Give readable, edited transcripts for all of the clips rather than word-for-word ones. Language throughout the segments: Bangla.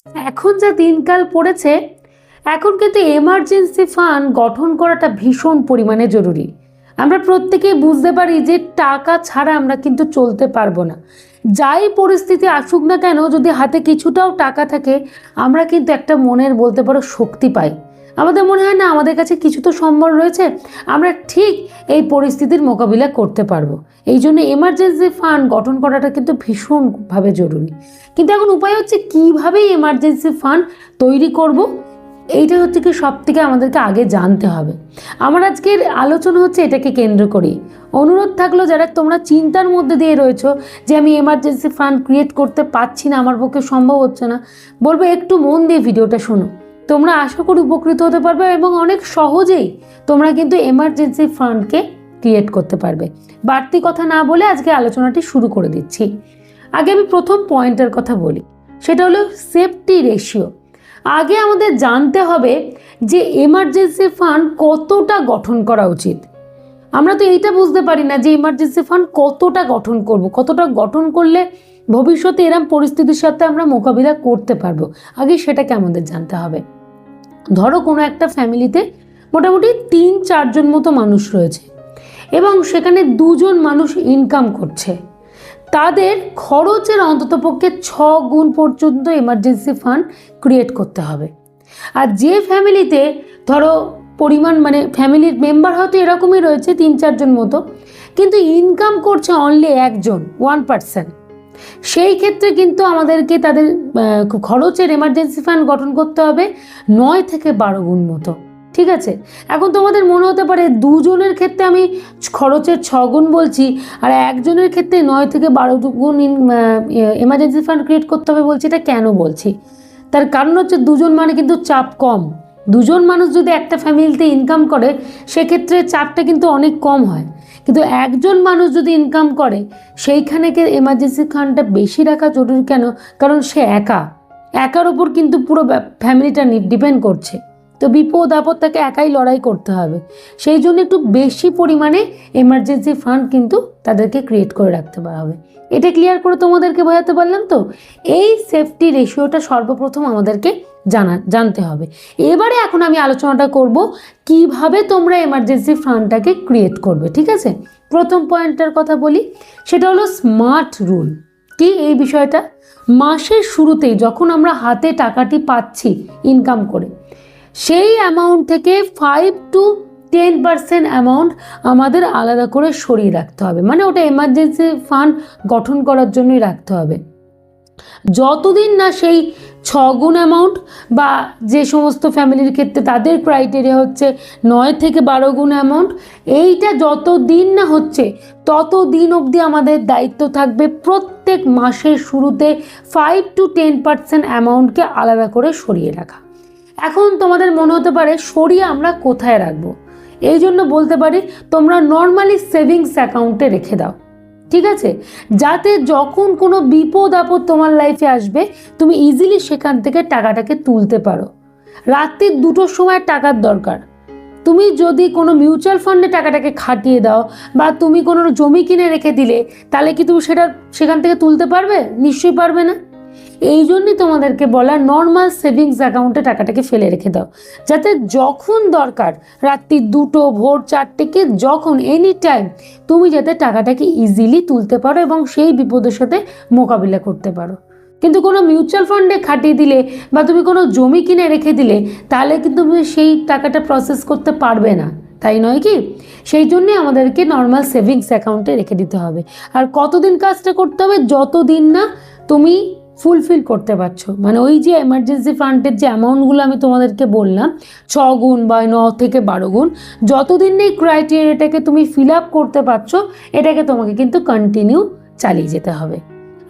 এখন যা দিনকাল পড়েছে, এখন কিন্তু এমার্জেন্সি ফান্ড গঠন করাটা ভীষণ পরিমাণে জরুরি। আমরা প্রত্যেকেই বুঝতে পারি যে টাকা ছাড়া আমরা কিন্তু চলতে পারবো না। যাই পরিস্থিতি আসুক না কেন, যদি হাতে কিছুটাও টাকা থাকে, আমরা কিন্তু একটা মনের বলতে পারো শক্তি পাই। আমাদের মনে হয় না আমাদের কাছে কিছু তো সম্বল রয়েছে, আমরা ঠিক এই পরিস্থিতির মোকাবিলা করতে পারবো। এই জন্য এমার্জেন্সি ফান্ড গঠন করাটা কিন্তু ভীষণভাবে জরুরি। কিন্তু এখন উপায় হচ্ছে কীভাবে এমার্জেন্সি ফান্ড তৈরি করব, এইটা হচ্ছে কি সব থেকে আমাদেরকে আগে জানতে হবে। আমার আজকের আলোচনা হচ্ছে এটাকে কেন্দ্র করি। অনুরোধ থাকলো যারা তোমরা চিন্তার মধ্যে দিয়ে রয়েছো যে আমি এমার্জেন্সি ফান্ড ক্রিয়েট করতে পারছি না, আমার পক্ষে সম্ভব হচ্ছে না, বলবো একটু মন দিয়ে ভিডিওটা শোনো। তোমরা আশা করি উপকৃত হতে পারবে এবং অনেক সহজেই তোমরা কিন্তু এমার্জেন্সি ফান্ডকে ক্রিয়েট করতে পারবে। বাড়তি কথা না বলে আজকে আলোচনাটি শুরু করে দিচ্ছি। আগে আমি প্রথম পয়েন্টের কথা বলি, সেটা হলো সেফটি রেশিও। আগে আমাদের জানতে হবে যে এমার্জেন্সি ফান্ড কতটা গঠন করা উচিত। আমরা তো এইটা বুঝতে পারি না যে এমার্জেন্সি ফান্ড কতটা গঠন করব, কতটা গঠন করলে ভবিষ্যতে এরম পরিস্থিতির সাথে আমরা মোকাবিলা করতে পারবো। আগে সেটাকে আমাদের জানতে হবে। ধরো কোনো একটা ফ্যামিলিতে মোটামুটি 3-4 জন মতো মানুষ রয়েছে এবং সেখানে 2 জন মানুষ ইনকাম করছে। তাদের খরচের অন্ততপক্ষে 6 গুণ পর্যন্ত এমার্জেন্সি ফান্ড ক্রিয়েট করতে হবে। আর যে ফ্যামিলিতে ধরো পরিমাণ মানে ফ্যামিলির মেম্বার হয়তো এরকমই রয়েছে 3-4 জন মতো, কিন্তু ইনকাম করছে অনলি 1% সেই ক্ষেত্রে কিন্তু আমাদেরকে তাদের খরচের এমার্জেন্সি ফান্ড গঠন করতে হবে 9 থেকে 12 গুণ মতো। ঠিক আছে, এখন তোমাদের মনে হতে পারে 2 জনের ক্ষেত্রে আমি খরচের 6 গুণ বলছি আর একজনের ক্ষেত্রে 9 থেকে 12 গুণ এমার্জেন্সি ফান্ড ক্রিয়েট করতে হবে বলছি, এটা কেন বলছি? তার কারণ হচ্ছে 2 জন মানে কিন্তু চাপ কম। 2 জন মানুষ যদি একটা ফ্যামিলিতে ইনকাম করে সেক্ষেত্রে চাপটা কিন্তু অনেক কম হয়, কিন্তু 1 জন মানুষ যদি ইনকাম করে সেইখানে এমার্জেন্সি ফান্ডটা বেশি রাখা জরুরি। কেন? কারণ সে একার ওপর কিন্তু পুরো ফ্যামিলিটা ডিপেন্ড করছে, তো বিপদ আপদ তাকে একাই লড়াই করতে হবে। সেই জন্য একটু বেশি পরিমাণে এমার্জেন্সি ফান্ড কিন্তু তাদেরকে ক্রিয়েট করে রাখতে হবে। এটা ক্লিয়ার করে তোমাদেরকে বোঝাতে পারলাম তো? এই সেফটি রেশিওটা সর্বপ্রথম আমাদেরকে জানতে হবে। এবারে এখন আমি আলোচনাটা করব কিভাবে তোমরা এমার্জেন্সি ফান্ডটাকে ক্রিয়েট করবে। ঠিক আছে, প্রথম পয়েন্টটার কথা বলি, সেটা হলো স্মার্ট রুল। কি এই বিষয়টা? মাসের শুরুতেই যখন আমরা হাতে টাকাটি পাচ্ছি ইনকাম করে, সেই অ্যামাউন্ট থেকে 5-10% অ্যামাউন্ট আমাদের আলাদা করে সরিয়ে রাখতে হবে। মানে ওটা এমার্জেন্সি ফান্ড গঠন করার জন্যই রাখতে হবে। যতদিন না সেই 6 গুণ অ্যামাউন্ট বা যে সমস্ত ফ্যামিলির ক্ষেত্রে তাদের ক্রাইটেরিয়া হচ্ছে 9 থেকে 12 গুণ অ্যামাউন্ট, এইটা যতদিন না হচ্ছে ততদিন অবধি আমাদের দায়িত্ব থাকবে প্রত্যেক মাসের শুরুতে 5-10% অ্যামাউন্টকে আলাদা করে সরিয়ে রাখা। এখন তোমাদের মনে হতে পারে সরিয়ে আমরা কোথায় রাখবো? এই জন্য বলতে পারি তোমরা নর্মালি সেভিংস অ্যাকাউন্টে রেখে দাও। ঠিক আছে, যাতে যখন কোনো বিপদ আপদ তোমার লাইফে আসবে তুমি ইজিলি সেখান থেকে টাকাটাকে তুলতে পারো। রাত্রি 2টোর সময় টাকার দরকার, তুমি যদি কোনো মিউচুয়াল ফান্ডে টাকাটাকে খাটিয়ে দাও বা তুমি কোনো জমি কিনে রেখে দিলে, তাহলে কি তুমি সেখান থেকে তুলতে পারবে? নিশ্চয়ই পারবে না। এই জন্যই তোমাদেরকে বলা নর্মাল সেভিংস অ্যাকাউন্টে টাকাটাকে ফেলে রেখে দাও, যাতে যখন দরকার রাত্রি 2টো, ভোর 4টেকে যখন এনি টাইম তুমি যাতে টাকাটাকে ইজিলি তুলতে পারো এবং সেই বিপদের সাথে মোকাবিলা করতে পারো। কিন্তু কোনো মিউচুয়াল ফান্ডে খাটিয়ে দিলে বা তুমি কোনো জমি কিনে রেখে দিলে তাহলে কিন্তু তুমি সেই টাকাটা প্রসেস করতে পারবে না, তাই নয় কি? সেই জন্যে আমাদেরকে নর্মাল সেভিংস অ্যাকাউন্টে রেখে দিতে হবে। আর কতদিন কাজটা করতে হবে? যতদিন না তুমি ফুলফিল করতে পারছো, মানে ওই যে এমার্জেন্সি ফান্ডের যে অ্যামাউন্টগুলো আমি তোমাদেরকে বললাম 6 গুণ বা 9 থেকে 12 গুণ, যতদিন এই ক্রাইটেরিয়াটাকে তুমি ফিল আপ করতে পারছো এটাকে তোমাকে কিন্তু কন্টিনিউ চালিয়ে যেতে হবে।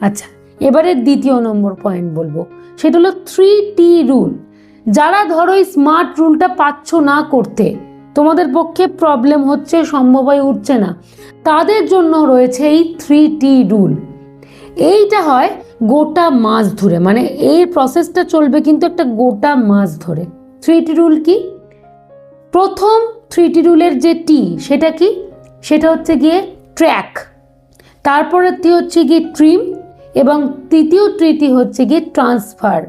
আচ্ছা, এবারে দ্বিতীয় নম্বর পয়েন্ট বলবো, সেটা হলো 3T রুল। যারা ধরো এই স্মার্ট রুলটা পাচ্ছ না করতে, তোমাদের পক্ষে প্রবলেম হচ্ছে, সম্ভব হয়ে উঠছে না, তাদের জন্য রয়েছে এই 3T রুল। এইটা হয় গোটা মাস ধরে, মানে এই প্রসেসটা চলবে কিন্তু একটা গোটা মাস ধরে। 3T রুল কি? প্রথম 3T রুলের যে টি সেটা কি? সেটা হচ্ছে গিয়ে ট্র্যাক, তারপরে টি হচ্ছে গিয়ে ট্রিম এবং তৃতীয় ট্রিটি হচ্ছে গিয়ে ট্রান্সফার।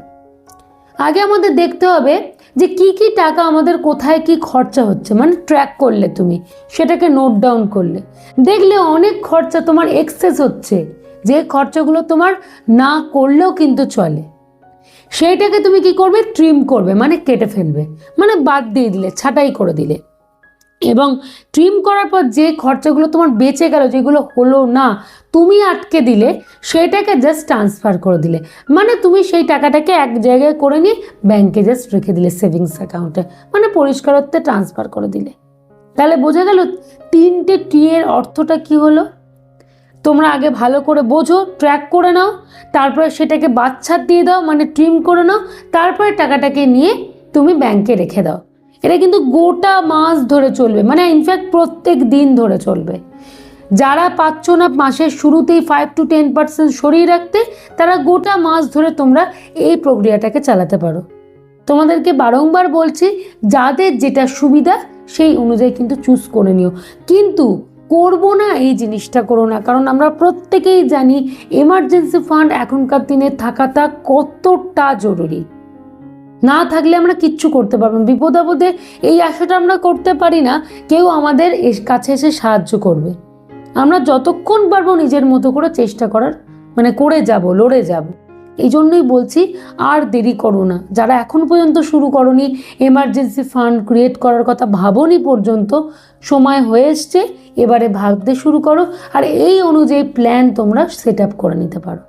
আগে আমাদের দেখতে হবে যে কি কি টাকা আমাদের কোথায় কি খরচা হচ্ছে, মানে ট্র্যাক করলে তুমি সেটাকে নোট ডাউন করলে দেখলে অনেক খরচা তোমার এক্সেস হচ্ছে, যে খরচাগুলো তোমার না করলেও কিন্তু চলে। সেইটাকে তুমি কি করবে, ট্রিম করবে, মানে কেটে ফেলবে, মানে বাদ দিয়ে দিলে, ছাঁটাই করে দিলে। এবং ট্রিম করার পর যে খরচাগুলো তোমার বেঁচে গেল, যেগুলো হলো না, তুমি আটকে দিলে, সেটাকে জাস্ট ট্রান্সফার করে দিলে, মানে তুমি সেই টাকাটাকে এক জায়গায় করে নিয়ে ব্যাংকে জাস্ট রেখে দিলে সেভিংস অ্যাকাউন্টে, মানে পরিষ্কারত্বে ট্রান্সফার করে দিলে। তাহলে বোঝা গেল 3টে টি এর অর্থটা কি হলো। তোমরা আগে ভালো করে বোঝো, ট্র্যাক করে নাও, তারপরে সেটাকে বাচ্চা দিয়ে দাও, মানে ট্রিম করে নাও, তারপরে টাকাটাকে নিয়ে তুমি ব্যাংকে রেখে দাও। এটা কিন্তু গোটা মাস ধরে চলবে, মানে ইনফ্যাক্ট প্রত্যেক দিন ধরে চলবে। যারা পাচ্ছ না মাসের শুরুতেই 5 to 10% সরিয়ে রাখতে, তারা গোটা মাস ধরে তোমরা এই প্রক্রিয়াটাকে চালাতে পারো। তোমাদেরকে বারংবার বলছি, যাদের যেটা সুবিধা সেই অনুযায়ী কিন্তু চুজ করে নিও, কিন্তু করবো না এই জিনিসটা করো না। কারণ আমরা প্রত্যেকেই জানি এমার্জেন্সি ফান্ড এখনকার দিনে থাকাটা কতটা জরুরি। না থাকলে আমরা কিচ্ছু করতে পারবো না, বিপদ আপদে এই আশাটা আমরা করতে পারি না কেউ আমাদের কাছে এসে সাহায্য করবে। আমরা যতক্ষণ পারবো নিজের মতো করে চেষ্টা করার, মানে করে যাব, লড়ে যাব। এই জন্যই বলছি, আর দেরি করো না। যারা এখন পর্যন্ত শুরু করনি, এমার্জেন্সি ফান্ড ক্রিয়েট করার কথা ভাবোনি পর্যন্ত, সময় হয়ে এসছে, এবারে ভাবতে শুরু করো, আর এই অনুযায়ী প্ল্যান তোমরা সেট আপ করে নিতে পারো।